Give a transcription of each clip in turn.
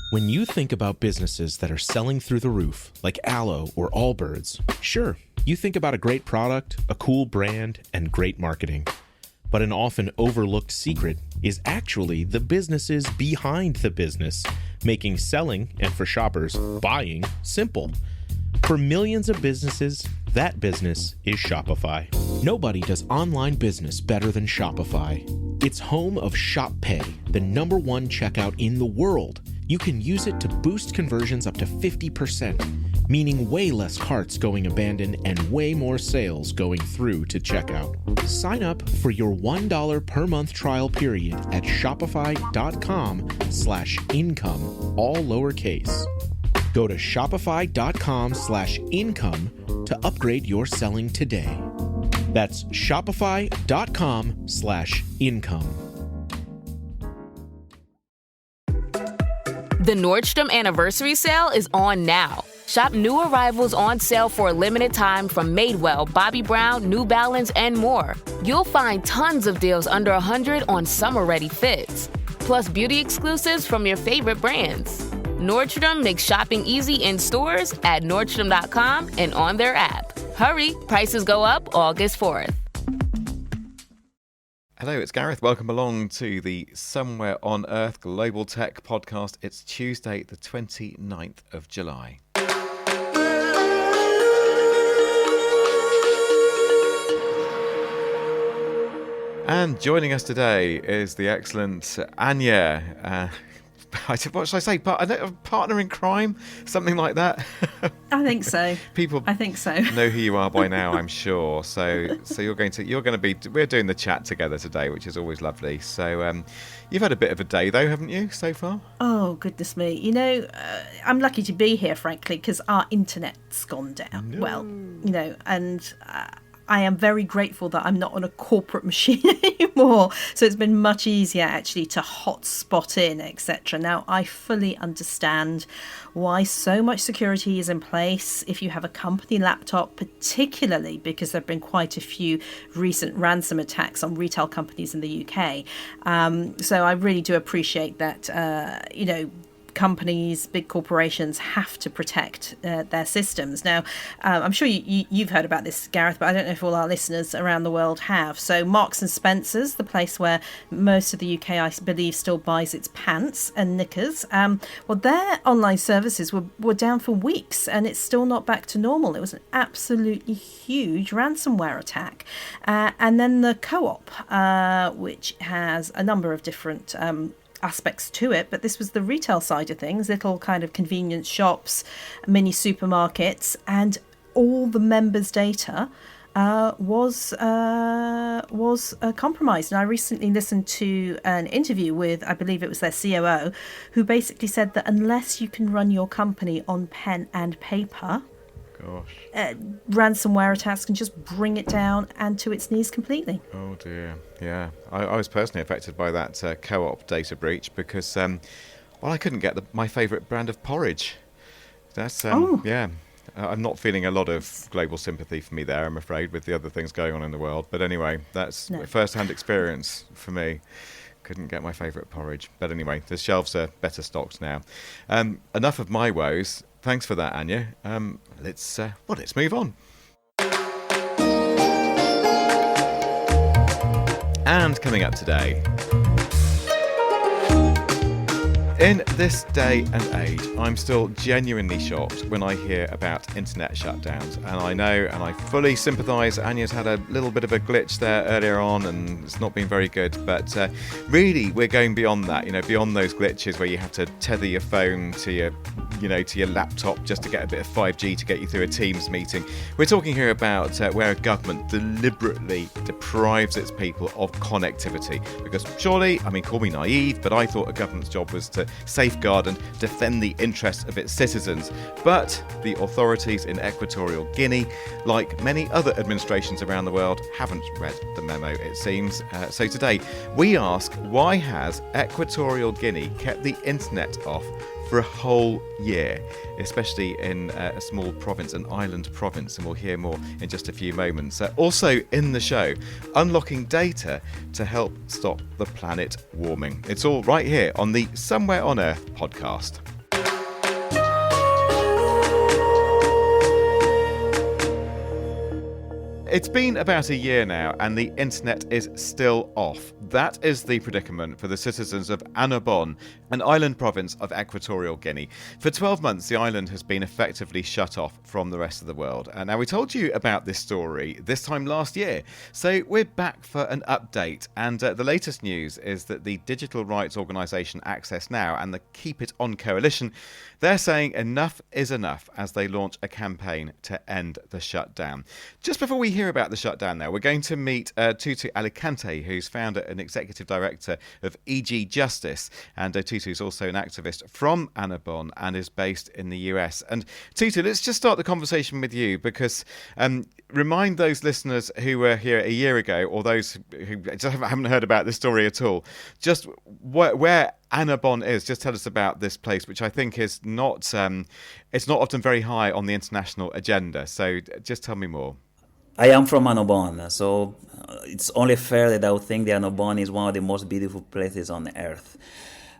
When you think about businesses that are selling through the roof, like Aloe or Allbirds, sure, you think about a great product, a cool brand, and great marketing. But an often overlooked secret is actually the businesses behind the business, making selling, and for shoppers, buying, simple. For millions of businesses, that business is Shopify. Nobody does online business better than Shopify. It's home of Shop Pay, the #1 checkout in the world. You can use it to boost conversions up to 50%, meaning way less carts going abandoned and way more sales going through to checkout. Sign up for your $1 per month trial period at shopify.com/income, all lowercase. Go to shopify.com/income to upgrade your selling today. That's shopify.com/income. The Nordstrom Anniversary Sale is on now. Shop new arrivals on sale for a limited time from Madewell, Bobbi Brown, New Balance, and more. You'll find tons of deals under $100 on summer-ready fits, plus beauty exclusives from your favorite brands. Nordstrom makes shopping easy in stores, at Nordstrom.com, and on their app. Hurry, prices go up August 4th. Hello, it's Gareth. Welcome along to the Somewhere on Earth Global Tech Podcast. It's Tuesday, the 29th of July. And joining us today is the excellent Anya. What should I say? Partner in crime? Something like that? I think so. People I think so. know who you are by now, I'm sure. So you're going to be. We're doing the chat together today, which is always lovely. So you've had a bit of a day though, haven't you, so far? Oh goodness me! You know, I'm lucky to be here, frankly, because our internet's gone down. No. Well, you know, and I am very grateful that I'm not on a corporate machine anymore. So it's been much easier actually to hotspot in, etc. Now, I fully understand why so much security is in place if you have a company laptop, particularly because there have been quite a few recent ransom attacks on retail companies in the UK. So I really do appreciate that, companies, big corporations have to protect their systems. Now, I'm sure you've heard about this, Gareth, but I don't know if all our listeners around the world have. So Marks and Spencer's, the place where most of the UK, I believe, still buys its pants and knickers, well, their online services were down for weeks and it's still not back to normal. It was an absolutely huge ransomware attack. And then the Co-op, which has a number of different aspects to it, but this was the retail side of things, little kind of convenience shops, mini supermarkets, and all the members' data was compromised. And I recently listened to an interview with, I believe it was their COO, who basically said that unless you can run your company on pen and paper, ransomware attacks can just bring it down and to its knees completely. Oh dear, yeah. I was personally affected by that Co-op data breach because, I couldn't get my favourite brand of porridge. That's, yeah. I'm not feeling a lot of global sympathy for me there, I'm afraid, with the other things going on in the world. But anyway, that's first-hand experience for me. Couldn't get my favourite porridge. But anyway, the shelves are better stocked now. Enough of my woes. Thanks for that, Anya. Let's move on. And coming up today, in this day and age, I'm still genuinely shocked when I hear about internet shutdowns. And I know, and I fully sympathise, Anya's had a little bit of a glitch there earlier on and it's not been very good. But really, we're going beyond that, beyond those glitches where you have to tether your phone to your laptop just to get a bit of 5G to get you through a Teams meeting. We're talking here about where a government deliberately deprives its people of connectivity. Because surely, call me naive, but I thought a government's job was to safeguard and defend the interests of its citizens. But the authorities in Equatorial Guinea, like many other administrations around the world, haven't read the memo, it seems. So today, we ask, why has Equatorial Guinea kept the internet off for a whole year, especially in a small province, an island province, and we'll hear more in just a few moments. Also in the show, unlocking data to help stop the planet warming. It's all right here on the Somewhere on Earth podcast. It's been about a year now and the internet is still off. That is the predicament for the citizens of Annobón, an island province of Equatorial Guinea. For 12 months, the island has been effectively shut off from the rest of the world. Now, we told you about this story this time last year, so we're back for an update. And the latest news is that the digital rights organisation Access Now and the Keep It On coalition, they're saying enough is enough as they launch a campaign to end the shutdown. Just before we hear about the shutdown now, we're going to meet Tutu Alicante, who's founder and executive director of EG Justice. And Tutu's also an activist from Annobón and is based in the US. And Tutu, let's just start the conversation with you because remind those listeners who were here a year ago or those who just haven't heard about this story at all, just where Annobón is. Just tell us about this place, which I think is not it's not often very high on the international agenda. So just tell me more. I am from Annobón, so it's only fair that I would think that Annobón is one of the most beautiful places on earth.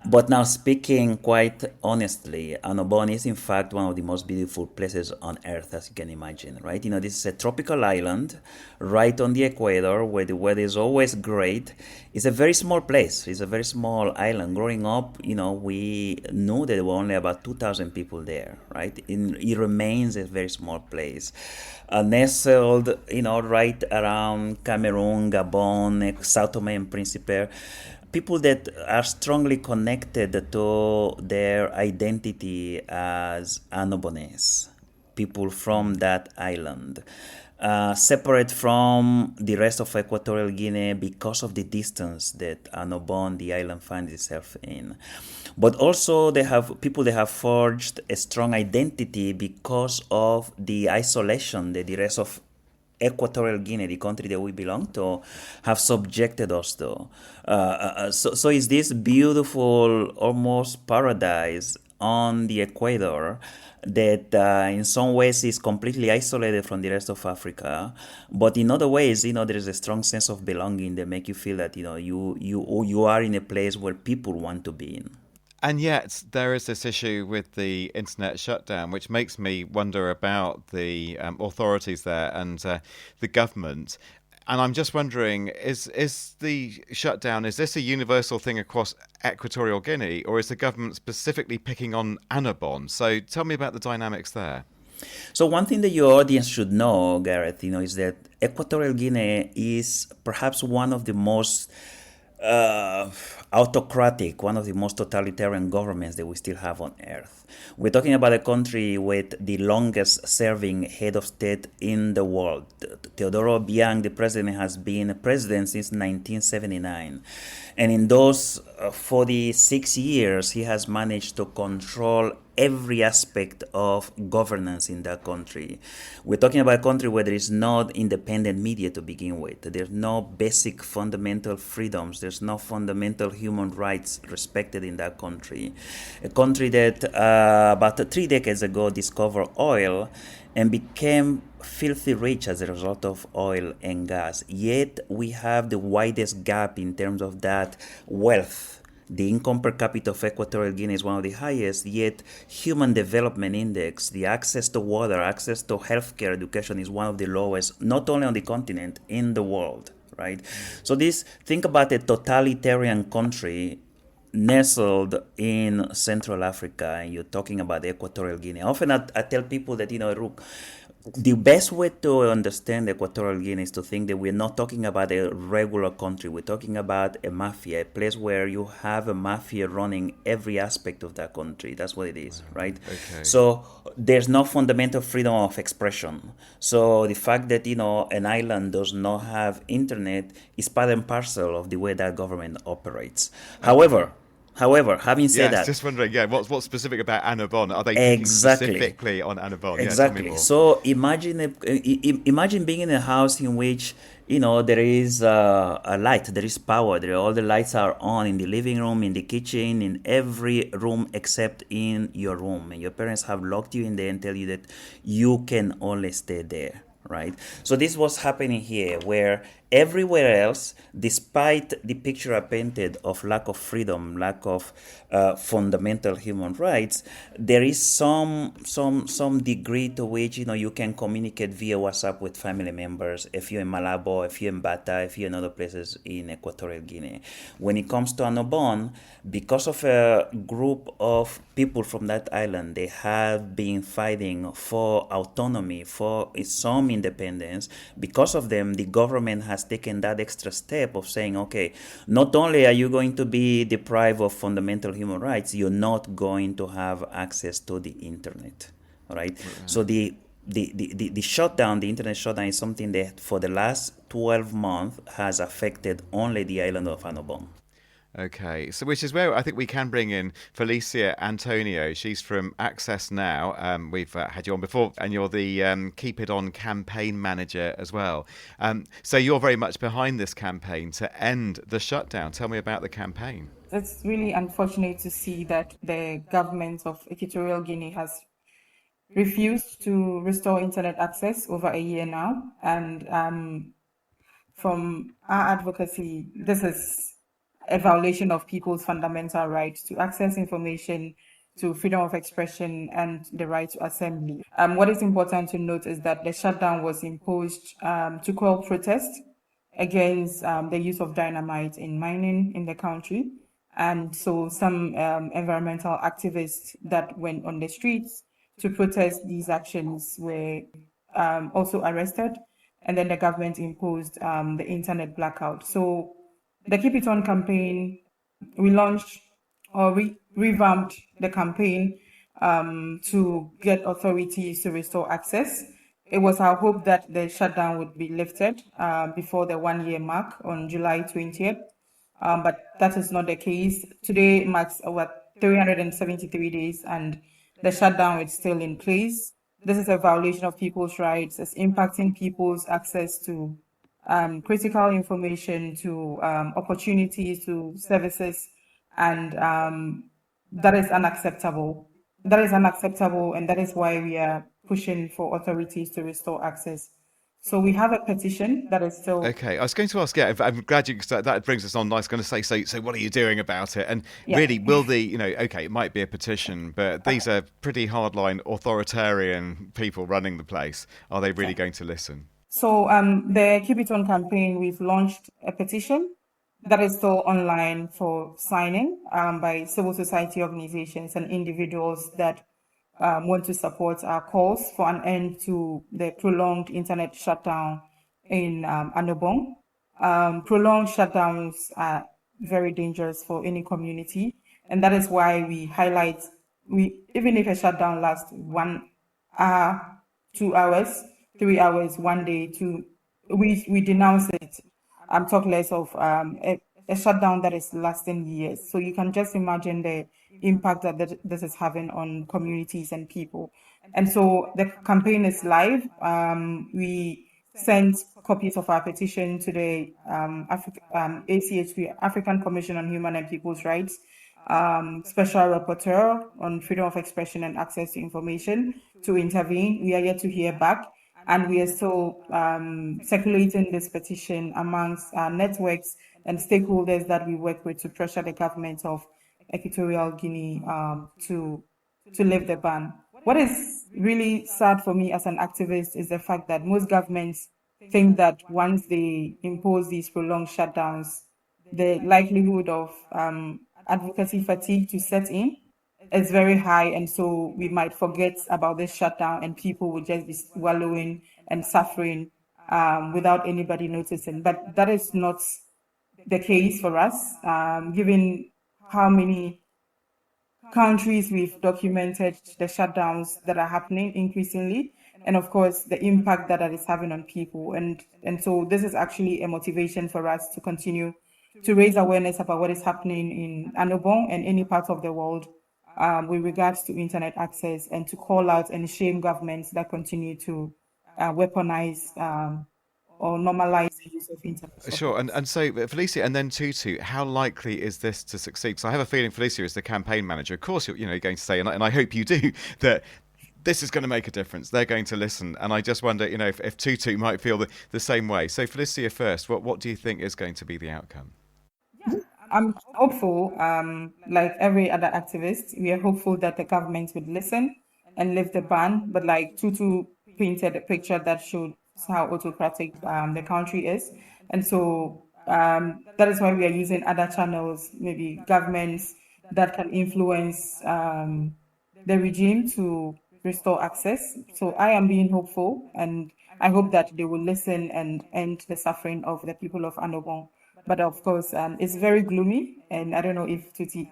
But now, speaking quite honestly, Annobón is in fact one of the most beautiful places on earth, as you can imagine, right? You know, this is a tropical island right on the equator where the weather is always great. It's a very small place. It's a very small island. Growing up, you know, we knew that there were only about 2,000 people there, right? It remains a very small place. Nestled, you know, right around Cameroon, Gabon, Sao Tome and Principe. People that are strongly connected to their identity as Annobonese, people from that island, separate from the rest of Equatorial Guinea because of the distance that Annobón, the island, finds itself in. But also they have people that have forged a strong identity because of the isolation that the rest of Equatorial Guinea, the country that we belong to, have subjected us to. So is this beautiful, almost paradise on the equator that in some ways is completely isolated from the rest of Africa, but in other ways, you know, there is a strong sense of belonging that make you feel that, you know, you are in a place where people want to be in. And yet there is this issue with the internet shutdown, which makes me wonder about the authorities there and the government. And I'm just wondering, is the shutdown, is this a universal thing across Equatorial Guinea, or is the government specifically picking on Annobón? So tell me about the dynamics there. So one thing that your audience should know, Gareth, you know, is that Equatorial Guinea is perhaps one of the most autocratic, one of the most totalitarian governments that we still have on earth. We're talking about a country with the longest serving head of state in the world. Teodoro Obiang, the president, has been a president since 1979. And in those 46 years, he has managed to control every aspect of governance in that country. We're talking about a country where there is no independent media to begin with. There's no basic fundamental freedoms. There's no fundamental human rights respected in that country. A country that about 3 decades ago discovered oil and became filthy rich as a result of oil and gas. Yet we have the widest gap in terms of that wealth. The income per capita of Equatorial Guinea is one of the highest, yet Human Development Index, the access to water, access to healthcare, education is one of the lowest, not only on the continent, in the world, right? So think about a totalitarian country nestled in Central Africa, and you're talking about Equatorial Guinea. Often I tell people that, you know, look, the best way to understand Equatorial Guinea is to think that we're not talking about a regular country. We're talking about a mafia, a place where you have a mafia running every aspect of that country. That's what it is, right? Okay. So there's no fundamental freedom of expression. So the fact that, you know, an island does not have internet is part and parcel of the way that government operates. Okay. However, having said that, just wondering, what's specific about Annobón? Are they picking specifically on Annobón? Exactly. So imagine being in a house in which, you know, there is a light, there is power, all the lights are on in the living room, in the kitchen, in every room except in your room, and your parents have locked you in there and tell you that you can only stay there. Right. So this was happening here, where Everywhere else, despite the picture I painted of lack of freedom, lack of fundamental human rights, there is some degree to which you can communicate via WhatsApp with family members. If you're in Malabo, if you're in Bata, if you're in other places in Equatorial Guinea. When it comes to Annobón, because of a group of people from that island, they have been fighting for autonomy, for some independence. Because of them, the government has taken that extra step of saying, okay, not only are you going to be deprived of fundamental human rights, you're not going to have access to the internet. All right. So the shutdown, the internet shutdown, is something that for the last 12 months has affected only the island of Annobón. Okay, so which is where I think we can bring in Felicia Anthonio. She's from Access Now. We've had you on before, and you're the Keep It On campaign manager as well. So you're very much behind this campaign to end the shutdown. Tell me about the campaign. It's really unfortunate to see that the government of Equatorial Guinea has refused to restore internet access over a year now. And from our advocacy, this is a violation of people's fundamental rights to access information, to freedom of expression, and the right to assembly. What is important to note is that the shutdown was imposed to quell protest against the use of dynamite in mining in the country. And so some environmental activists that went on the streets to protest these actions were also arrested. And then the government imposed the internet blackout. So the Keep It On campaign, we launched or revamped the campaign to get authorities to restore access. It was our hope that the shutdown would be lifted before the 1 year mark on July 20th, but that is not the case. Today marks 373 days and the shutdown is still in place. This is a violation of people's rights. It's impacting people's access to critical information, to opportunities, to services, and that is unacceptable. That is unacceptable, and that is why we are pushing for authorities to restore access. So we have a petition that is still... Okay, I was going to ask, I'm glad that brings us on. I was going to say, so what are you doing about it? And really, will okay, it might be a petition, but these are pretty hardline authoritarian people running the place. Are they really going to listen? So the Keep It On campaign, we've launched a petition that is still online for signing by civil society organizations and individuals that want to support our calls for an end to the prolonged internet shutdown in Annobón. Prolonged shutdowns are very dangerous for any community, and that is why we highlight, even if a shutdown lasts 1 hour, 2 hours, 3 hours, 1 day, we denounce it. I'm talking less of a shutdown that is lasting years. So you can just imagine the impact that this is having on communities and people. And so the campaign is live. We sent copies of our petition to the ACHP, African Commission on Human and People's Rights, Special Rapporteur on Freedom of Expression and Access to Information to intervene. We are yet to hear back. And we are still circulating this petition amongst our networks and stakeholders that we work with to pressure the government of Equatorial Guinea to lift the ban. What is really sad for me as an activist is the fact that most governments think that once they impose these prolonged shutdowns, the likelihood of advocacy fatigue to set in is very high, and so we might forget about this shutdown and people will just be wallowing and suffering without anybody noticing. But that is not the case for us, given how many countries we've documented the shutdowns that are happening increasingly, and of course the impact that is having on people. And so this is actually a motivation for us to continue to raise awareness about what is happening in Annobón and any part of the world with regards to internet access, and to call out and shame governments that continue to weaponize or normalize the use of internet. Sure, and so Felicia, and then Tutu, how likely is this to succeed? Because I have a feeling Felicia is the campaign manager. Of course, you're going to say, and I hope you do, that this is going to make a difference. They're going to listen. And I just wonder, if Tutu might feel the same way. So Felicia first, what do you think is going to be the outcome? I'm hopeful, like every other activist, we are hopeful that the government would listen and lift the ban. But like Tutu painted a picture that showed how autocratic the country is. And so that is why we are using other channels, maybe governments that can influence the regime to restore access. So I am being hopeful, and I hope that they will listen and end the suffering of the people of Annobón. But of course, it's very gloomy, and I don't know if Tutu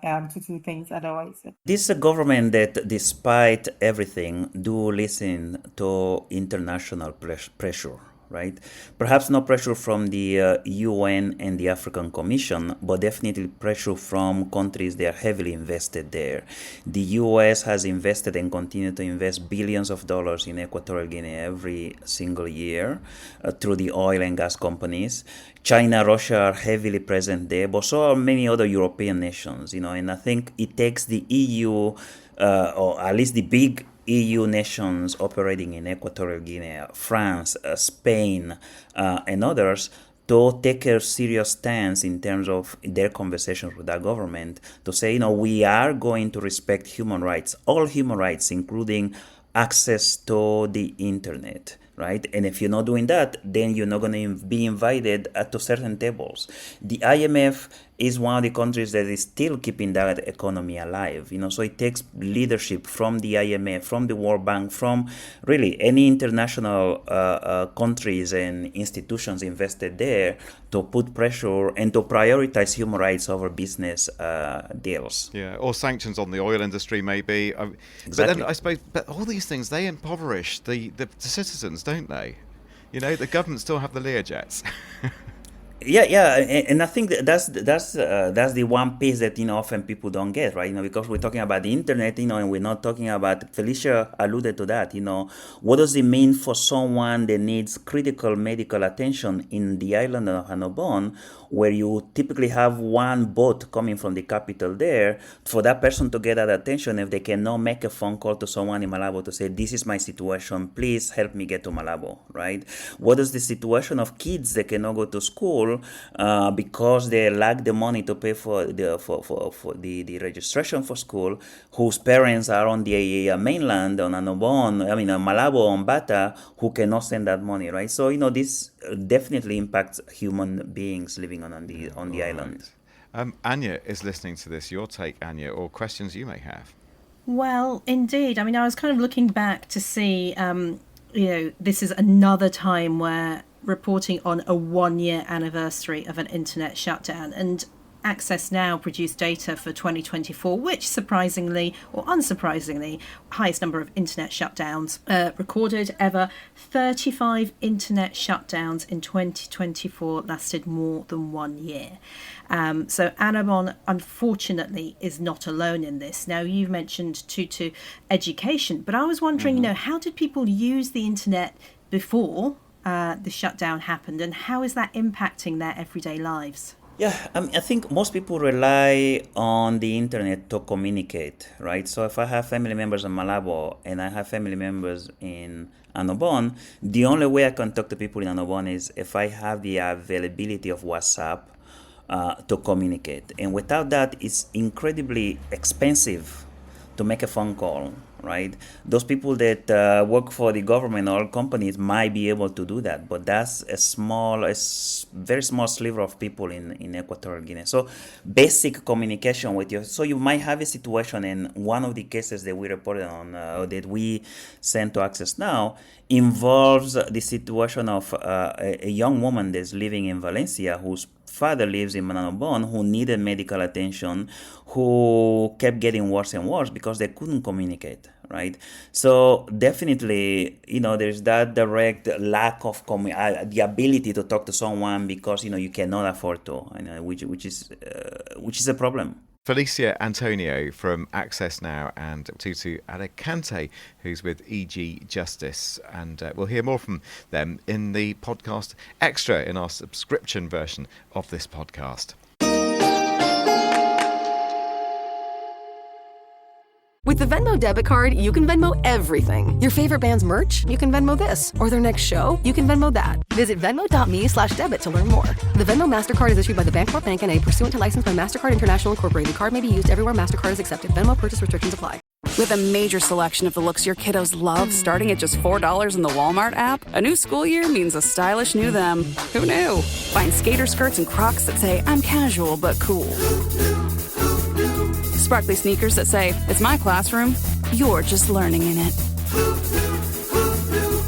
thinks otherwise. This is a government that, despite everything, do listen to international pressure, right? Perhaps no pressure from the UN and the African Commission, but definitely pressure from countries that are heavily invested there. The US has invested and continue to invest billions of dollars in Equatorial Guinea every single year through the oil and gas companies. China, Russia are heavily present there, but so are many other European nations, and I think it takes the EU, or at least the big EU nations operating in Equatorial Guinea, France, Spain, and others, to take a serious stance in terms of their conversations with our government to say, we are going to respect human rights, all human rights, including access to the internet. Right? And if you're not doing that, then you're not going to be invited to certain tables. The IMF is one of the countries that is still keeping that economy alive. So it takes leadership from the IMF, from the World Bank, from really any international countries and institutions invested there to put pressure and to prioritize human rights over business deals. Yeah, or sanctions on the oil industry, maybe. Exactly. But then I suppose, all these things, they impoverish the citizens, don't they? The government still have the Learjets. Yeah, and I think that's the one piece that often people don't get, right? Because we're talking about the internet, and we're not talking about. Felicia alluded to that. What does it mean for someone that needs critical medical attention in the island of Annobón, where you typically have one boat coming from the capital there, for that person to get that attention if they cannot make a phone call to someone in Malabo to say, this is my situation, please help me get to Malabo, right? What is the situation of kids that cannot go to school because they lack the money to pay for the registration for school, whose parents are on the mainland, on Annobón, Malabo, on Bata, who cannot send that money, right? So, this definitely impacts human beings living on the island. Anya is listening to this. Your take, Anya, or questions you may have. Well, indeed. I was kind of looking back to see, this is another time where reporting on a 1-year anniversary of an internet shutdown, and Access Now produced data for 2024, which surprisingly or unsurprisingly, highest number of internet shutdowns recorded ever. 35 internet shutdowns in 2024 lasted more than 1 year. So Annobón, unfortunately, is not alone in this. Now, you've mentioned Tutu education, but I was wondering, how did people use the internet before the shutdown happened, and how is that impacting their everyday lives? Yeah, I think most people rely on the internet to communicate, right? So if I have family members in Malabo and I have family members in Annobón, the only way I can talk to people in Annobón is if I have the availability of WhatsApp to communicate. And without that, it's incredibly expensive to make a phone call, right? Those people that work for the government or companies might be able to do that, but that's a very small sliver of people in Equatorial Guinea. So basic communication with you. So you might have a situation, and one of the cases that we reported on, that we sent to Access Now, involves the situation of a young woman that's living in Valencia, whose father lives in Annobón, who needed medical attention, who kept getting worse and worse because they couldn't communicate, right? So definitely, there's that direct lack of the ability to talk to someone because you cannot afford to, which is a problem. Felicia Anthonio from Access Now, and Tutu Alicante, who's with EG Justice. And we'll hear more from them in the podcast extra, in our subscription version of this podcast. With the Venmo debit card, you can Venmo everything. Your favorite band's merch? You can Venmo this. Or their next show? You can Venmo that. Visit venmo.me/debit to learn more. The Venmo MasterCard is issued by the Bancorp Bank N.A. pursuant to license by MasterCard International Incorporated. Card may be used everywhere MasterCard is accepted. Venmo purchase restrictions apply. With a major selection of the looks your kiddos love starting at just $4 in the Walmart app, a new school year means a stylish new them. Who knew? Find skater skirts and Crocs that say, I'm casual but cool. Sparkly sneakers that say, it's my classroom, you're just learning in it.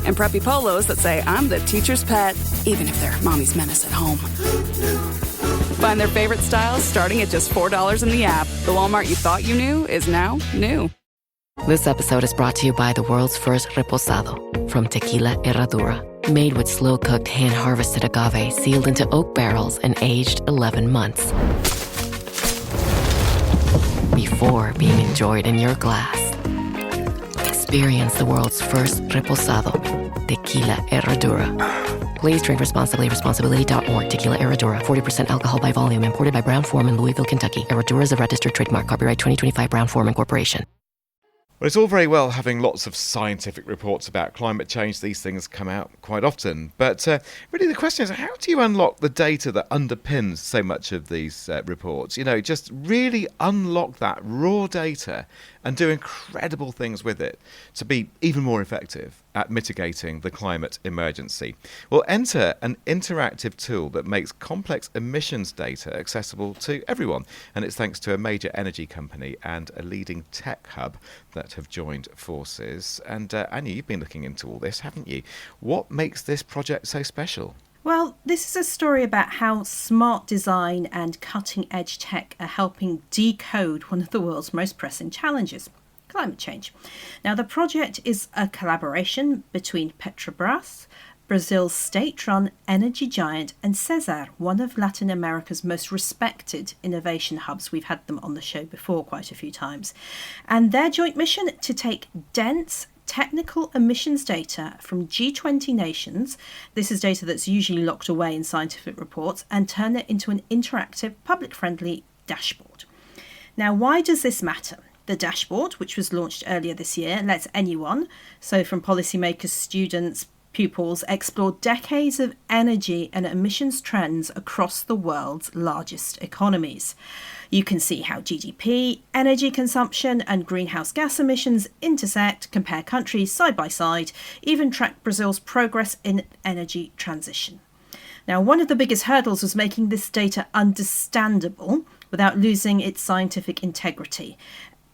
And preppy polos that say, I'm the teacher's pet, even if they're mommy's menace at home. Find their favorite styles starting at just $4 in the app. The Walmart you thought you knew is now new. This episode is brought to you by the world's first reposado from Tequila Herradura. Made with slow-cooked, hand-harvested agave sealed into oak barrels and aged 11 months. Before being enjoyed in your glass. Experience the world's first reposado, Tequila Herradura. Please drink responsibly. Responsibility.org. Tequila Herradura. 40% alcohol by volume. Imported by Brown-Forman, Louisville, Kentucky. Herradura is a registered trademark. Copyright 2025 Brown-Forman Corporation. Well, it's all very well having lots of scientific reports about climate change. These things come out quite often. But really the question is, how do you unlock the data that underpins so much of these reports? You know, just really unlock that raw data and do incredible things with it to be even more effective at mitigating the climate emergency. Well, enter an interactive tool that makes complex emissions data accessible to everyone. And it's thanks to a major energy company and a leading tech hub that have joined forces. And Anya, you've been looking into all this, haven't you? What makes this project so special? Well, this is a story about how smart design and cutting-edge tech are helping decode one of the world's most pressing challenges, climate change. Now, the project is a collaboration between Petrobras, Brazil's state-run energy giant, and CESAR, one of Latin America's most respected innovation hubs. We've had them on the show before quite a few times. And their joint mission to take dense technical emissions data from G20 nations, this is data that's usually locked away in scientific reports, and turn it into an interactive, public-friendly dashboard. Now, why does this matter? The dashboard, which was launched earlier this year, lets anyone, so from policymakers, students, pupils, explore decades of energy and emissions trends across the world's largest economies. You can see how GDP, energy consumption and greenhouse gas emissions intersect, compare countries side by side, even track Brazil's progress in energy transition. Now, one of the biggest hurdles was making this data understandable without losing its scientific integrity.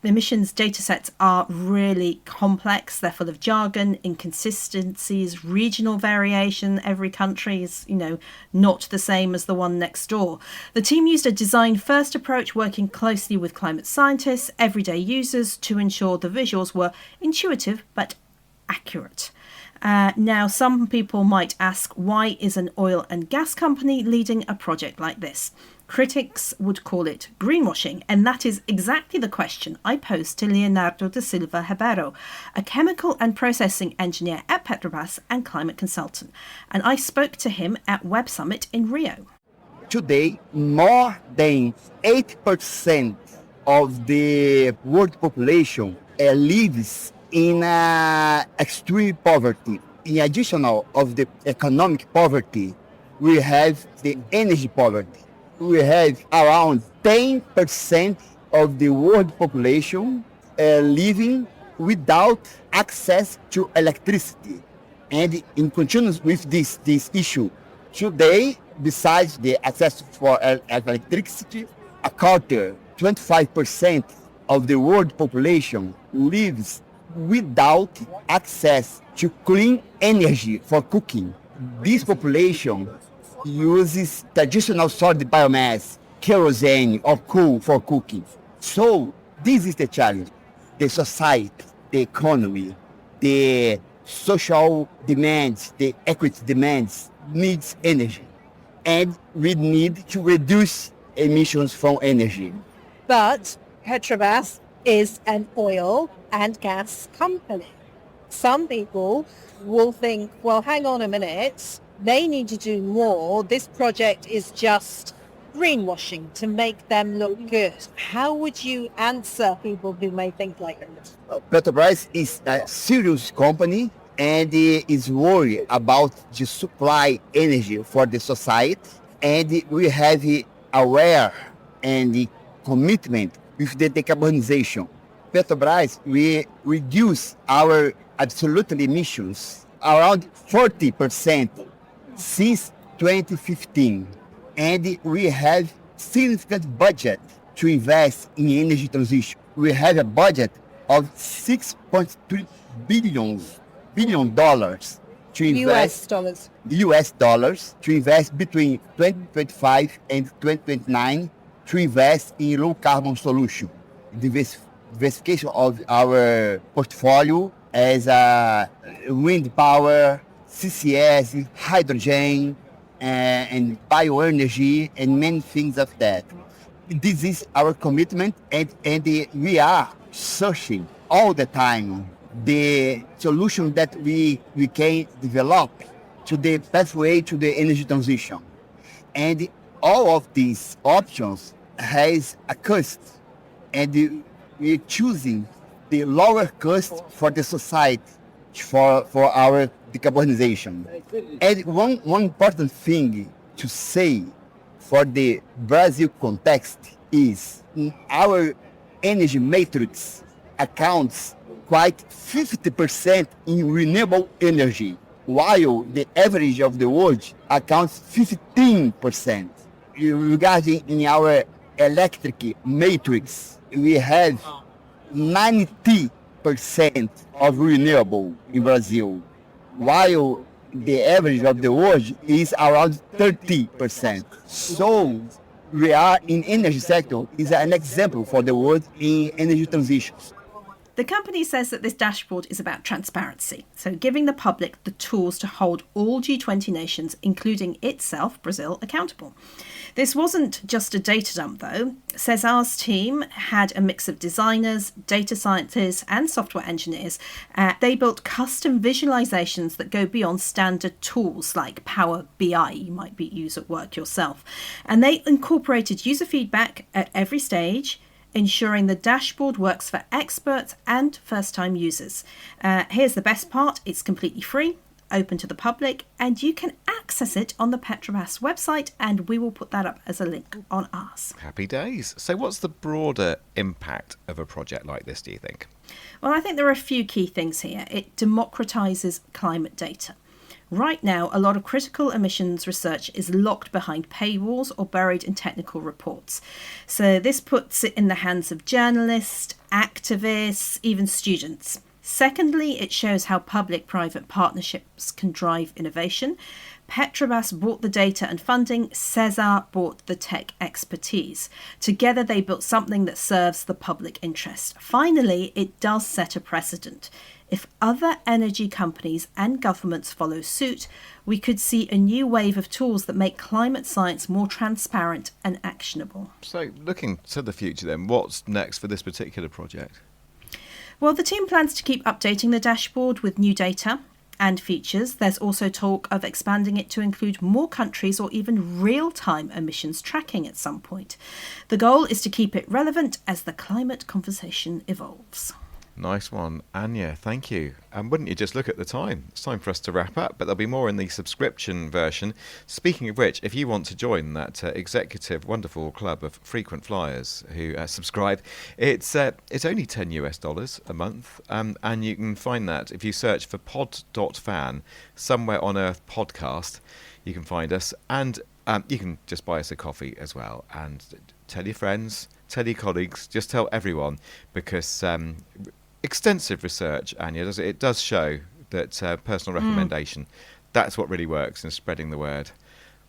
Emissions datasets are really complex. They're full of jargon, inconsistencies, regional variation. Every country is, not the same as the one next door. The team used a design-first approach, working closely with climate scientists, everyday users, to ensure the visuals were intuitive but accurate. Now, some people might ask, why is an oil and gas company leading a project like this? Critics would call it greenwashing, and that is exactly the question I posed to Leonardo da Silva Ribeiro, a chemical and processing engineer at Petrobras and climate consultant. And I spoke to him at Web Summit in Rio. Today, more than 8% of the world population lives in extreme poverty. In addition of the economic poverty, we have the energy poverty. We have around 10% of the world population living without access to electricity. And in continuance with this issue, today, besides the access for electricity, a quarter, 25% of the world population lives without access to clean energy for cooking. This population uses traditional solid biomass, kerosene, or coal for cooking. So this is the challenge. The society, the economy, the social demands, the equity demands needs energy. And we need to reduce emissions from energy. But Petrobras is an oil and gas company. Some people will think, well, hang on a minute, they need to do more. This project is just greenwashing to make them look good. How would you answer people who may think like that? Petrobras is a serious company and is worried about the supply energy for the society. And we have aware and the commitment with the decarbonization. Petrobras, we reduce our absolute emissions around 40% since 2015. And we have significant budget to invest in energy transition. We have a budget of $6.3 billion to invest US dollars to invest between 2025 and 2029 to invest in low carbon solution. Diversification of our portfolio as wind power, CCS, hydrogen, and bioenergy, and many things of that. This is our commitment, and we are searching all the time the solution that we can develop to the pathway to the energy transition. And all of these options has a cost, and we're choosing the lower cost for the society for our decarbonization. And one important thing to say for the Brazil context is our energy matrix accounts quite 50% in renewable energy, while the average of the world accounts 15%. Regarding in our electric matrix, we have 90% of renewable in Brazil, while the average of the world is around 30%. So we are in energy sector is an example for the world in energy transition. The company says that this dashboard is about transparency, so giving the public the tools to hold all G20 nations, including itself, Brazil, accountable. This wasn't just a data dump, though. CESAR's team had a mix of designers, data scientists, and software engineers. They built custom visualizations that go beyond standard tools like Power BI you might use at work yourself. And they incorporated user feedback at every stage, ensuring the dashboard works for experts and first-time users. Here's the best part. It's completely free, open to the public, and you can access it on the Petrobras website, and we will put that up as a link on ours. Happy days. So what's the broader impact of a project like this, do you think? Well, I think there are a few key things here. It democratises climate data. Right now, a lot of critical emissions research is locked behind paywalls or buried in technical reports. So this puts it in the hands of journalists, activists, even students. Secondly, it shows how public-private partnerships can drive innovation. Petrobras bought the data and funding, CESAR bought the tech expertise. Together they built something that serves the public interest. Finally, it does set a precedent. If other energy companies and governments follow suit, we could see a new wave of tools that make climate science more transparent and actionable. So looking to the future then, what's next for this particular project? Well, the team plans to keep updating the dashboard with new data and features. There's also talk of expanding it to include more countries or even real-time emissions tracking at some point. The goal is to keep it relevant as the climate conversation evolves. Nice one. Anya, thank you. And wouldn't you just look at the time? It's time for us to wrap up, but there'll be more in the subscription version. Speaking of which, if you want to join that executive wonderful club of frequent flyers who subscribe, it's only $10 a month, and you can find that if you search for pod.fan, Somewhere on Earth podcast, you can find us, and you can just buy us a coffee as well, and tell your friends, tell your colleagues, just tell everyone, because extensive research, Anya, it does show that personal recommendation, that's what really works in spreading the word.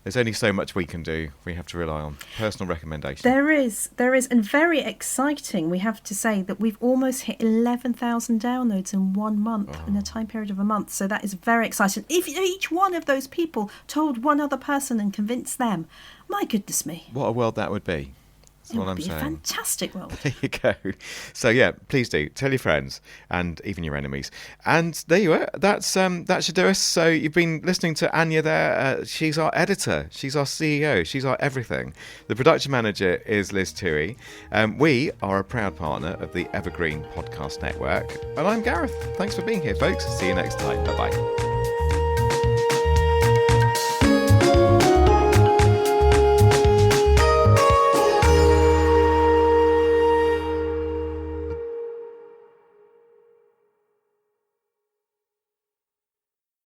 There's only so much we can do. We have to rely on personal recommendation. There is, and very exciting. We have to say that we've almost hit 11,000 downloads in 1 month, in a time period of a month. So that is very exciting. If each one of those people told one other person and convinced them, my goodness me. What a world that would be. That's what I'm saying. A fantastic world. There you go. So yeah, please do tell your friends and even your enemies. And there you are. That should do us. So you've been listening to Anya there. She's our editor. She's our CEO. She's our everything. The production manager is Liz Toohey. We are a proud partner of the Evergreen Podcast Network. And I'm Gareth. Thanks for being here, folks. See you next time. Bye bye.